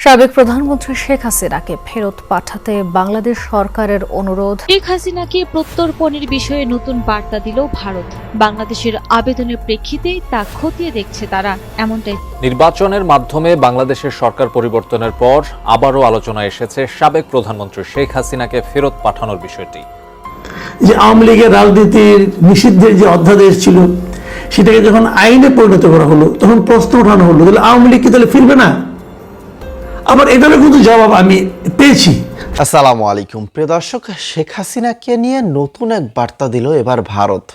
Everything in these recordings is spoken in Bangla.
সাবেক প্রধানমন্ত্রী শেখ হাসিনাকে ফেরত পাঠাতে বাংলাদেশ সরকারের অনুরোধ। শেখ হাসিনাকে প্রত্যর্পণের বিষয়ে নতুন বার্তা দিল ভারত। বাংলাদেশের আবেদনের প্রেক্ষিতে তা খতিয়ে দেখছে তারা, এমনটাই। নির্বাচনের মাধ্যমে বাংলাদেশের সরকার পরিবর্তনের পর আবারও আলোচনায় এসেছে সাবেক প্রধানমন্ত্রী শেখ হাসিনাকে ফেরত পাঠানোর বিষয়টি। যে আওয়ামী লীগের রাজনীতির নিষিদ্ধের যে অধ্যাদেশ ছিল সেটাকে যখন আইনে পরিণত করা হলো তখন প্রশ্ন ওঠানো হলো, তাহলে আওয়ামী লীগ কি তাহলে ফিরবে না? আবার এটারও কিন্তু জবাব আমি পেয়েছি। আসসালামু আলাইকুম প্রিয় দর্শক, শেখ হাসিনাকে নিয়ে নতুন এক বার্তা দিল এবার ভারত।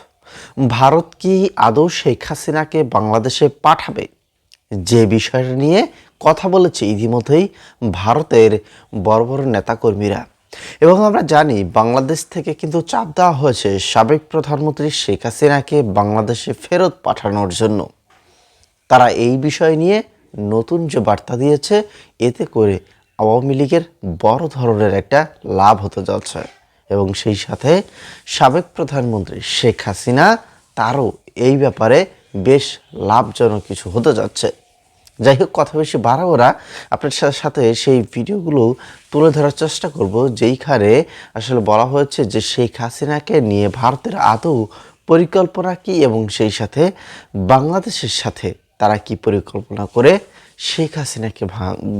ভারত কি আদৌ শেখ হাসিনাকে বাংলাদেশে পাঠাবে, যে বিষয়টা নিয়ে কথা বলেছে ইতিমধ্যেই ভারতের বড় বড় নেতাকর্মীরা। এবং আমরা জানি বাংলাদেশ থেকে কিন্তু চাপ দেওয়া হয়েছে সাবেক প্রধানমন্ত্রী শেখ হাসিনাকে বাংলাদেশে ফেরত পাঠানোর জন্য। তারা এই বিষয় নিয়ে নতুন যে বার্তা দিয়েছে, এতে করে আওয়ামী লীগের বড় ধরনের একটা লাভ হতে যাচ্ছে এবং সেই সাথে সাবেক প্রধানমন্ত্রী শেখ হাসিনা তারও এই ব্যাপারে বেশ লাভজনক কিছু হতে যাচ্ছে। যাই হোক, কথা বেশি বাড়াবো না, আপনার সাথে সেই ভিডিওগুলো তুলে ধরার চেষ্টা করব যেইখানে আসলে বলা হয়েছে যে শেখ হাসিনাকে নিয়ে ভারতের আদৌ পরিকল্পনা কি এবং সেই সাথে বাংলাদেশের সাথে তারা কি পরিকল্পনা করে শেখ হাসিনাকে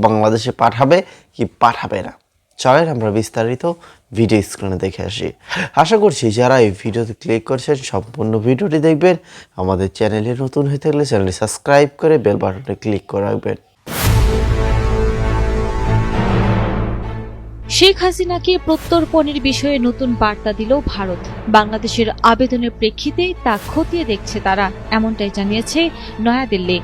বাংলাদেশে পাঠাবে কি পাঠাবে না। চলেন আমরা বিস্তারিত ভিডিও স্ক্রিনে দেখে আসি। আশা করছি যারা এই ভিডিওতে ক্লিক করছেন সম্পূর্ণ ভিডিওটি দেখবেন। আমাদের চ্যানেলে নতুন হয়ে থাকলে চ্যানেলটি সাবস্ক্রাইব করে বেল বাটনে ক্লিক করে রাখবেন। শেখ হাসিনাকে প্রত্যর্পণের বিষয়ে নতুন বার্তা দিল ভারত। বাংলাদেশের আবেদনের প্রেক্ষিতে তা খতিয়ে দেখছে তারা, এমনটাই জানিয়েছে নয়াদিল্লি।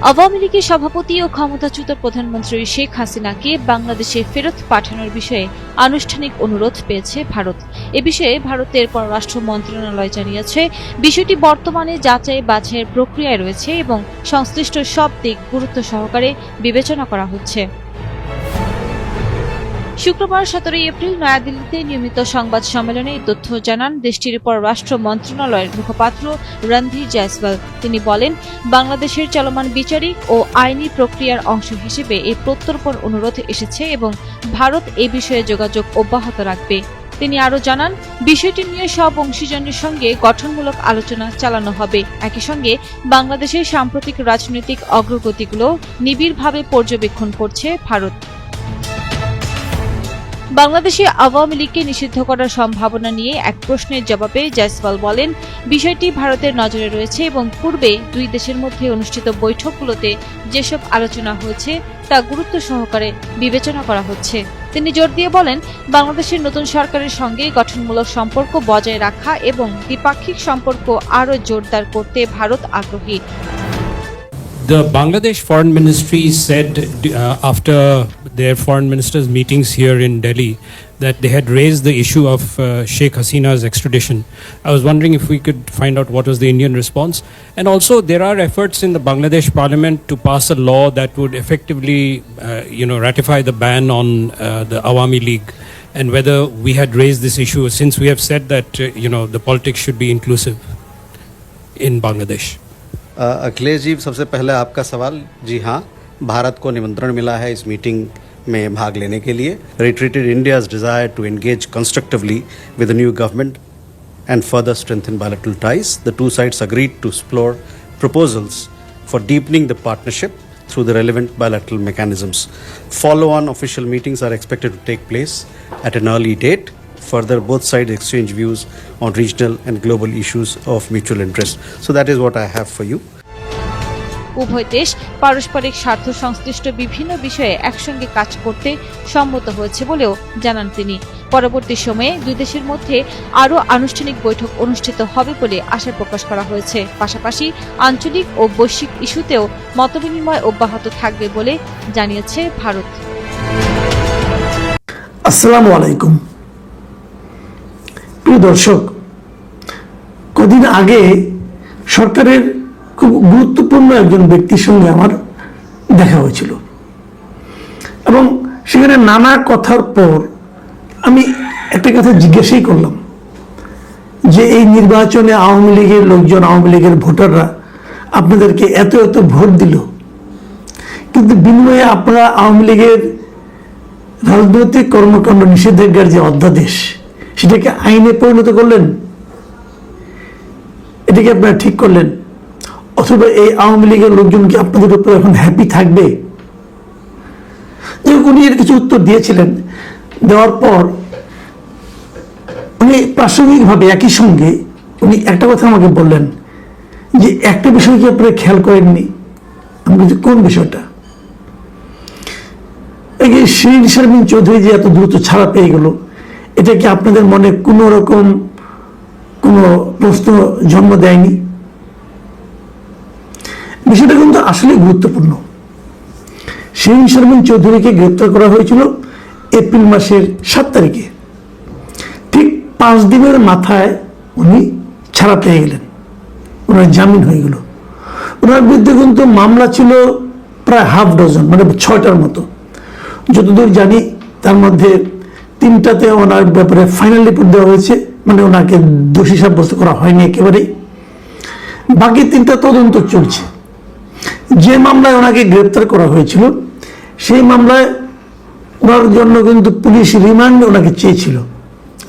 আওয়ামী লীগের সভাপতি ও ক্ষমতাচ্যুত প্রধানমন্ত্রী শেখ হাসিনাকে বাংলাদেশে ফেরত পাঠানোর বিষয়ে আনুষ্ঠানিক অনুরোধ পেয়েছে ভারত। এ বিষয়ে ভারতের পররাষ্ট্র মন্ত্রণালয় জানিয়েছে, বিষয়টি বর্তমানে যাচাই বাছাইয়ের প্রক্রিয়ায় রয়েছে এবং সংশ্লিষ্ট সব দিক গুরুত্ব সহকারে বিবেচনা করা হচ্ছে। শুক্রবার 17 এপ্রিল নয়াদিল্লিতে নিয়মিত সংবাদ সম্মেলনে এই তথ্য জানান দেশটির পররাষ্ট্র মন্ত্রণালয়ের মুখপাত্র রণধীর জয়সওয়াল। তিনি বলেন, বাংলাদেশের চলমান বিচারিক ও আইনি প্রক্রিয়ার অংশ হিসেবে এই প্রত্যর্পণ অনুরোধ এসেছে এবং ভারত এই বিষয়ে যোগাযোগ অব্যাহত রাখবে। তিনি আরও জানান, বিষয়টি নিয়ে সব অংশীজনের সঙ্গে গঠনমূলক আলোচনা চালানো হবে। একই সঙ্গে বাংলাদেশের সাম্প্রতিক রাজনৈতিক অগ্রগতিগুলো নিবিড়ভাবে পর্যবেক্ষণ করছে ভারত। বাংলাদেশে আওয়ামী লীগকে নিষিদ্ধ করার সম্ভাবনা নিয়ে এক প্রশ্নের জবাবে জয়সওয়াল বলেন, বিষয়টি ভারতের নজরে রয়েছে এবং পূর্বে দুই দেশের মধ্যে অনুষ্ঠিত বৈঠকগুলোতে যেসব আলোচনা হয়েছে তা গুরুত্ব সহকারে বিবেচনা করা হচ্ছে। তিনি জোর দিয়ে বলেন, বাংলাদেশের নতুন সরকারের সঙ্গে গঠনমূলক সম্পর্ক বজায় রাখা এবং দ্বিপাক্ষিক সম্পর্ক আরও জোরদার করতে ভারত আগ্রহী। The Bangladesh Foreign Ministry said after their foreign ministers' meetings here in Delhi that they had raised the issue of Sheikh Hasina's extradition. I was wondering if we could find out what was the Indian response. And also there are efforts in the Bangladesh parliament to pass a law that would effectively ratify the ban on the Awami League, and whether we had raised this issue since we have said that the politics should be inclusive in Bangladesh. Akhilesh ji, सबसे पहले आपका सवाल, जी हाँ, भारत को निमंत्रण मिला है इस मीटिंग में भाग लेने के लिए। Reiterated India's desire to engage constructively with the new government and further strengthen bilateral ties. The two sides agreed to explore proposals for deepening the partnership through the relevant bilateral mechanisms. Follow-on official meetings are expected to take place at an early date. Further, both sides exchange views on regional and global issues of mutual interest. So that is what I have for you. উভয় দেশ পারস্পরিক স্বার্থ সংশ্লিষ্ট বিভিন্ন বিষয়ে একসঙ্গে কাজ করতে সম্মত হয়েছে বলেও জানান তিনি। পরবর্তী সময়ে দুই দেশের মধ্যে আরও আনুষ্ঠানিক বৈঠক অনুষ্ঠিত হবে বলে আশা প্রকাশ করা হয়েছে। পাশাপাশি আঞ্চলিক ও বৈশ্বিক ইস্যুতেও মতবিনিময় অব্যাহত থাকবে বলে জানিয়েছে ভারত। আসসালামু আলাইকুম প্রিয় দর্শক, কদিন আগে সরকারের খুব গুরুত্বপূর্ণ একজন ব্যক্তির সঙ্গে আমার দেখা হয়েছিল এবং সেখানে নানা কথার পর আমি একটা কথা জিজ্ঞাসাই করলাম যে এই নির্বাচনে আওয়ামী লীগের লোকজন, আওয়ামী লীগের ভোটাররা আপনাদেরকে এত এত ভোট দিল, কিন্তু বিনিময়ে আপনারা আওয়ামী লীগের রাজনৈতিক কর্মকাণ্ড নিষেধাজ্ঞার যে অধ্যাদেশ সেটাকে আইনে পরিণত করলেন, এটাকে আপনারা ঠিক করলেন। অথবা এই আওয়ামী লীগের লোকজন কি আপনাদের উপর এখন হ্যাপি থাকবে? উনি এর কিছু উত্তর দিয়েছিলেন, দেওয়ার পর উনি প্রাসঙ্গিকভাবে একই সঙ্গে উনি একটা কথা আমাকে বললেন যে একটা বিষয় কি আপনারা খেয়াল করেননি? আমি বলছি কোন বিষয়টা? এই যে শিরিন শারমিন চৌধুরী যে এত দ্রুত ছাড়া পেয়ে গেল, এটা কি আপনাদের মনে কোনো রকম কোনো প্রশ্ন জন্ম দেয়নি? বিষয়টা কিন্তু আসলে গুরুত্বপূর্ণ। শিরিন শারমিন চৌধুরীকে গ্রেপ্তার করা হয়েছিল এপ্রিল মাসের 7 তারিখে। ঠিক 5 দিনের মাথায় উনি ছাড়া পেয়ে গেলেন, ওনার জামিন হয়ে গেল। ওনার বিরুদ্ধে কিন্তু মামলা ছিল প্রায় হাফ ডজন, মানে 6টার মতো। যতদূর জানি তার মধ্যে 3টাতে ওনার ব্যাপারে ফাইনাল রিপোর্ট দেওয়া হয়েছে, মানে ওনাকে দোষী সাব্যস্ত করা হয়নি একেবারেই। বাকি 3টা তদন্ত চলছে। যে মামলায় ওনাকে গ্রেপ্তার করা হয়েছিল সেই মামলায় ওনার জন্য কিন্তু পুলিশ রিমান্ড ওনাকে চেয়েছিল,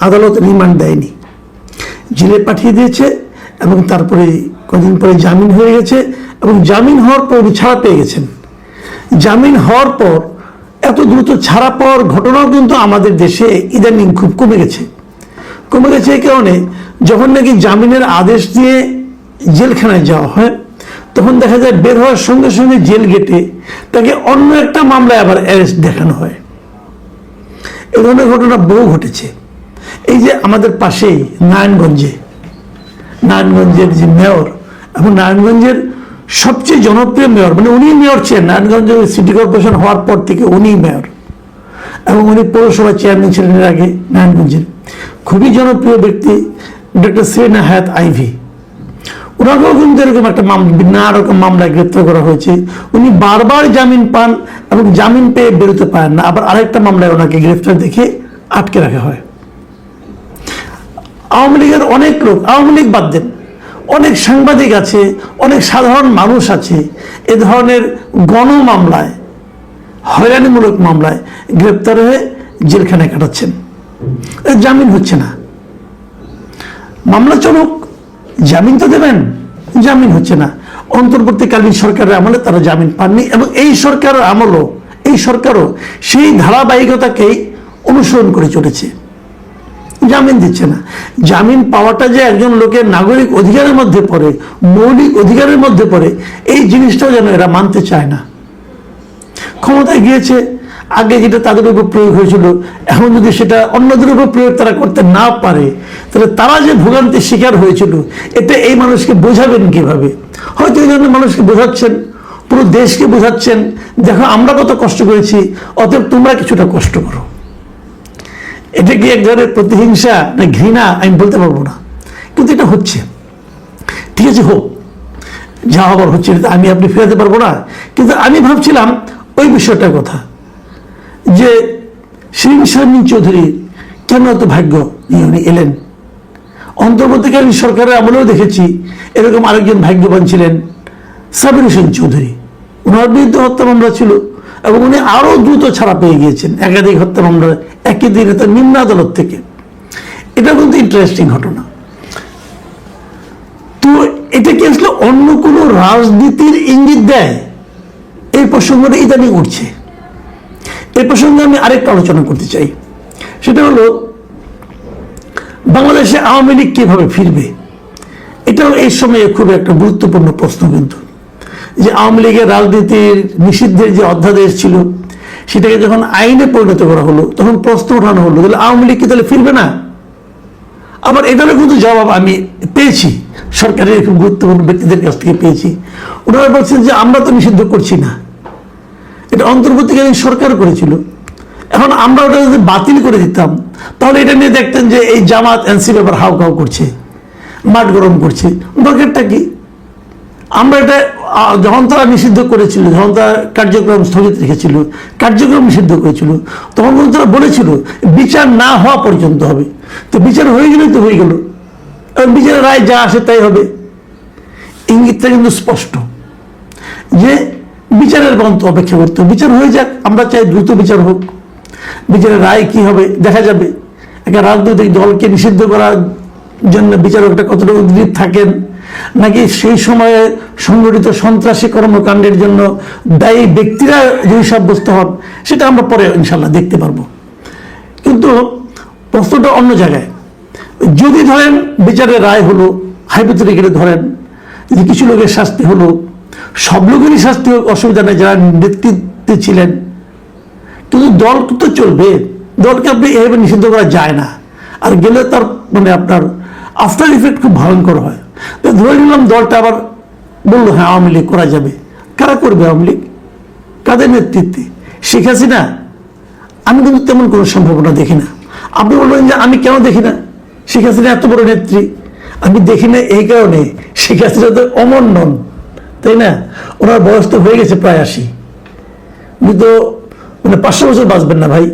আদালত রিমান্ড দেয়নি, জেলে পাঠিয়ে দিয়েছে। এবং তারপরে কদিন পরে জামিন হয়ে গেছে, এবং জামিন হওয়ার পর উনি ছাড়া পেয়ে গেছেন। জামিন হওয়ার পর এত দ্রুত ছাড়া পাওয়ার ঘটনাও কিন্তু আমাদের দেশে ইদানিং খুব কমে গেছে। এই কারণে যখন নাকি জামিনের আদেশ দিয়ে জেলখানায় যাওয়া হয়, তখন দেখা যায় বের হওয়ার সঙ্গে সঙ্গে জেল গেটে তাকে অন্য একটা মামলায় আবার অ্যারেস্ট দেখানো হয়। এ ধরনের ঘটনা বহু ঘটেছে। এই যে আমাদের পাশেই নারায়ণগঞ্জের যে মেয়র, এবং নারায়ণগঞ্জের সবচেয়ে জনপ্রিয় মেয়র, মানে উনি মেয়র ছিলেন নারায়ণগঞ্জের সিটি কর্পোরেশন হওয়ার পর থেকে উনি মেয়র, এবং উনি পৌরসভা চেয়ারম্যান ছিলেন এর আগে নারায়ণগঞ্জের। খুবই জনপ্রিয় ব্যক্তি ডক্টর সেরেনা হায়াত আইভি। ওনাকেও কিন্তু এরকম একটা নানা রকম মামলায় গ্রেপ্তার করা হয়েছে। উনি বারবার জামিন পান এবং জামিন পেয়ে বেরোতে পারেন না, আবার আরেকটা মামলায় ওনাকে গ্রেপ্তার দেখে আটকে রাখা হয়। আওয়ামী লীগের অনেক লোক, আওয়ামী লীগ বাদ দেন, অনেক সাংবাদিক আছে, অনেক সাধারণ মানুষ আছে এ ধরনের গণ মামলায়, হয়রানিমূলক মামলায় গ্রেপ্তার হয়ে জেলখানায় কাটাচ্ছেন। জামিন হচ্ছে না। মামলা চলুক, জামিন তো দেবেন, জামিন হচ্ছে না। অন্তর্বর্তীকালীন সরকারের আমলে তারা জামিন পাননি, এবং এই সরকারও সেই ধারাবাহিকতাকেই অনুসরণ করে চলেছে, জামিন দিচ্ছে না। জামিন পাওয়াটা যে একজন লোকের নাগরিক অধিকারের মধ্যে পড়ে, মৌলিক অধিকারের মধ্যে পড়ে, এই জিনিসটাও যেন এরা মানতে চায় না। ক্ষমতায় গিয়েছে, আগে যেটা তাদের উপর প্রয়োগ হয়েছিল, এখন যদি সেটা অন্যদের উপর প্রয়োগ তারা করতে না পারে, তাহলে তারা যে ভোগান্তির শিকার হয়েছিল এটা এই মানুষকে বোঝাবেন কিভাবে? হয়তো এই ধরনের মানুষকে বোঝাচ্ছেন, পুরো দেশকে বোঝাচ্ছেন, দেখো আমরা কত কষ্ট করেছি, অতএব তোমরা কিছুটা কষ্ট করো। এটা কি এক ধরনের প্রতিহিংসা না ঘৃণা আমি বলতে পারবো না, কিন্তু এটা হচ্ছে। ঠিক আছে, হোক, যা হবার হচ্ছে, আমি আপনি ফেরাতে পারবো না। কিন্তু আমি ভাবছিলাম ওই বিষয়টার কথা, যে শিরিন শারমিন চৌধুরী কেন এত ভাগ্য নিয়ে উনি এলেন। অন্তর্বর্তীকালীন সরকারের আমলেও দেখেছি এরকম আরেকজন ভাগ্যবান ছিলেন সাবির হোসেন চৌধুরী। ওনার বিরুদ্ধে হত্যা মামলা ছিল, এবং উনি আরো দ্রুত ছাড়া পেয়ে গিয়েছেন একাধিক হত্যা মামলা একই দিনে তার নিম্ন আদালত থেকে। এটা কিন্তু ইন্টারেস্টিং ঘটনা। তো এটা কি আসলে অন্য কোনো রাজনীতির ইঙ্গিত দেয়? এই প্রসঙ্গটা ইদানিং উঠছে। এই প্রসঙ্গে আমি আরেকটা আলোচনা করতে চাই, সেটা হলো বাংলাদেশে আওয়ামী লীগ কিভাবে ফিরবে। এটাও এই সময়ে খুব একটা গুরুত্বপূর্ণ প্রশ্ন। কিন্তু যে আওয়ামী লীগের রাজনীতির নিষিদ্ধের যে অধ্যাদেশ ছিল সেটাকে যখন আইনে পরিণত করা হলো, তখন প্রশ্ন ওঠানো হলো তাহলে আওয়ামী লীগ কি তাহলে ফিরবে না? আবার এটারও কিন্তু জবাব আমি পেয়েছি সরকারের খুব গুরুত্বপূর্ণ ব্যক্তিদের কাছ থেকে পেয়েছি। ওনারা বলছেন যে আমরা তো নিষিদ্ধ করছি না, এটা অন্তর্বর্তীকালীন সরকার করেছিল। এখন আমরা ওটা যদি বাতিল করে দিতাম, তাহলে এটা নিয়ে দেখতেন যে এই জামাত এনসিপি আবার হাউ খাউ করছে, মাঠ গরম করছে। দরকারটা কি? আমরা এটা যখন তারা নিষিদ্ধ করেছিল, যখন তারা কার্যক্রম স্থগিত রেখেছিল, কার্যক্রম নিষিদ্ধ করেছিল, তখন কিন্তু তারা বলেছিল বিচার না হওয়া পর্যন্ত হবে। তো বিচার হয়ে গেলে তো হয়ে গেল, এবং বিচারের রায় যা আসে তাই হবে। ইঙ্গিতটা কিন্তু স্পষ্ট যে বিচারের পর্যন্ত অপেক্ষা করতে হবে। বিচার হয়ে যাক, আমরা চাই দ্রুত বিচার হোক। বিচারের রায় কি হবে দেখা যাবে। একটা রাজনৈতিক দলকে নিষিদ্ধ করার জন্য বিচারকটা কতটা উদ্গ্রীব থাকেন, নাকি সেই সময়ে সংগঠিত সন্ত্রাসী কর্মকাণ্ডের জন্য দায়ী ব্যক্তিরা যদি সাব্যস্ত হন, সেটা আমরা পরে ইনশাল্লাহ দেখতে পারবো। কিন্তু প্রশ্নটা অন্য জায়গায়। যদি ধরেন বিচারের রায় হলো, হাইপোথেটিক্যালি ধরেন যে কিছু লোকের শাস্তি হলো, সব লোকেরই শাস্তি হোক, অসুবিধা নেই যারা নেতৃত্বে ছিলেন, কিন্তু দল তো চলবে। দলকে আপনি এভাবে নিষিদ্ধ করা যায় না, আর গেলে তার মানে আপনার আফটার ইফেক্ট খুব ভয়ঙ্কর হয়। তো ধরে নিলাম দলটা আবার বললো হ্যাঁ আওয়ামী লীগ করা যাবে। কারা করবে আওয়ামী লীগ? কাদের নেতৃত্বে? শেখ হাসিনা? আমি কিন্তু তেমন কোনো সম্ভাবনা দেখি না। আপনি বলবেন যে আমি কেন দেখি না? শেখ হাসিনা এত বড় নেত্রী, আমি দেখি না এই কারণে শেখ হাসিনা তো অমর নন, তাই না? ওনার বয়স তো হয়ে গেছে প্রায় 80, উনি তো মানে 500 বছর বাঁচবেন না ভাই।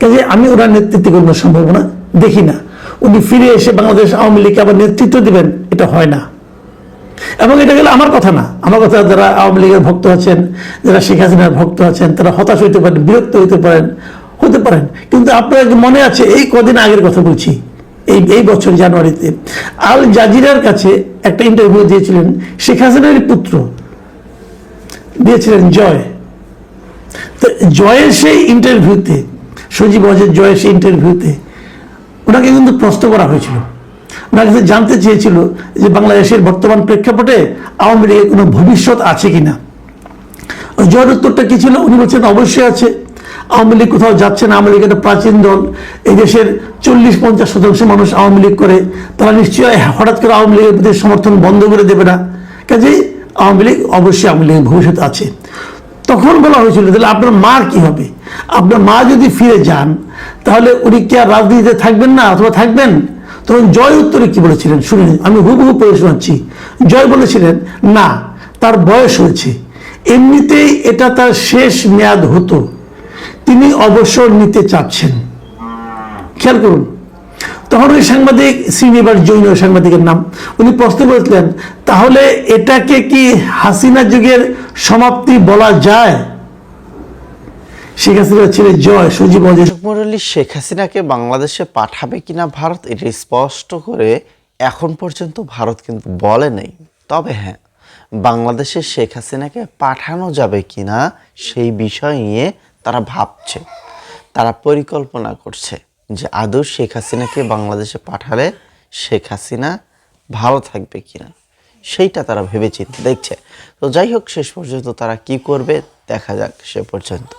কাজে আমি ওনার নেতৃত্বে কোনো সম্ভাবনা দেখি না। উনি ফিরে এসে বাংলাদেশ আওয়ামী লীগকে আবার নেতৃত্ব দিবেন, এটা হয় না। এবং এটা গেলে আমার কথা না, আমার কথা যারা আওয়ামী লীগের ভক্ত আছেন, যারা শেখ হাসিনার ভক্ত আছেন, তারা হতাশ হইতে পারেন, বিরক্ত হতে পারেন। কিন্তু আপনার মনে আছে এই কদিন আগের কথা বলছি, এই বছর জানুয়ারিতে আল জাজিরার কাছে একটা ইন্টারভিউ দিয়েছিলেন শেখ হাসিনার পুত্র, দিয়েছিলেন জয়। তো জয়ের সেই ইন্টারভিউতে, সজীব অজের জয়ের সেই ইন্টারভিউতে ওনাকে কিন্তু প্রশ্ন করা হয়েছিল। ওনার কাছে জানতে চেয়েছিল যে বাংলাদেশের বর্তমান প্রেক্ষাপটে আওয়ামী লীগের কোনো ভবিষ্যৎ আছে কিনা। জয়ের উত্তরটা কি ছিল? উনি বলছেন অবশ্যই আছে, আওয়ামী লীগ কোথাও যাচ্ছে না, আওয়ামী লীগ একটা প্রাচীন দল, এই দেশের 40-50% মানুষ আওয়ামী লীগ করে, তারা নিশ্চয়ই হঠাৎ করে আওয়ামী লীগের প্রতি সমর্থন বন্ধ করে দেবে না। কাজেই আওয়ামী লীগ অবশ্যই আওয়ামী লীগের ভবিষ্যৎ আছে। তখন বলা হয়েছিল তাহলে আপনার মার কি হবে? আপনার মা যদি ফিরে যান তাহলে উনি কি আর রাজনীতিতে থাকবেন না অথবা থাকবেন? তখন জয় উত্তরে কি বলেছিলেন শুনে আমি হুবহু পড়ে শোনাচ্ছি। জয় বলেছিলেন না, তার বয়স হয়েছে, এমনিতেই এটা তার শেষ মেয়াদ হতো, তিনি অবসর নিতে চাচ্ছেন। খেয়াল করুন, তখন ওই সাংবাদিক শ্রীনিবাস জৈন সাংবাদিকের নাম, উনি প্রশ্ন করেছিলেন তাহলে এটাকে কি হাসিনা যুগের সমাপ্তি বলা যায়? শেখ হাসিনা ছেলে জয় সজীব অজয় মুরলী শেখ হাসিনাকে বাংলাদেশে পাঠাবে কিনা ভারত, এটি স্পষ্ট করে এখন পর্যন্ত ভারত কিন্তু বলে নেই। তবে হ্যাঁ, বাংলাদেশে শেখ হাসিনাকে পাঠানো যাবে কিনা সেই বিষয় নিয়ে তারা ভাবছে, তারা পরিকল্পনা করছে যে আদৌ শেখ হাসিনাকে বাংলাদেশে পাঠালে শেখ হাসিনা ভালো থাকবে কিনা, সেইটা তারা ভেবেচিন্তে দেখছে। তো যাই হোক, শেষ পর্যন্ত তারা কি করবে দেখা যাক সে পর্যন্ত।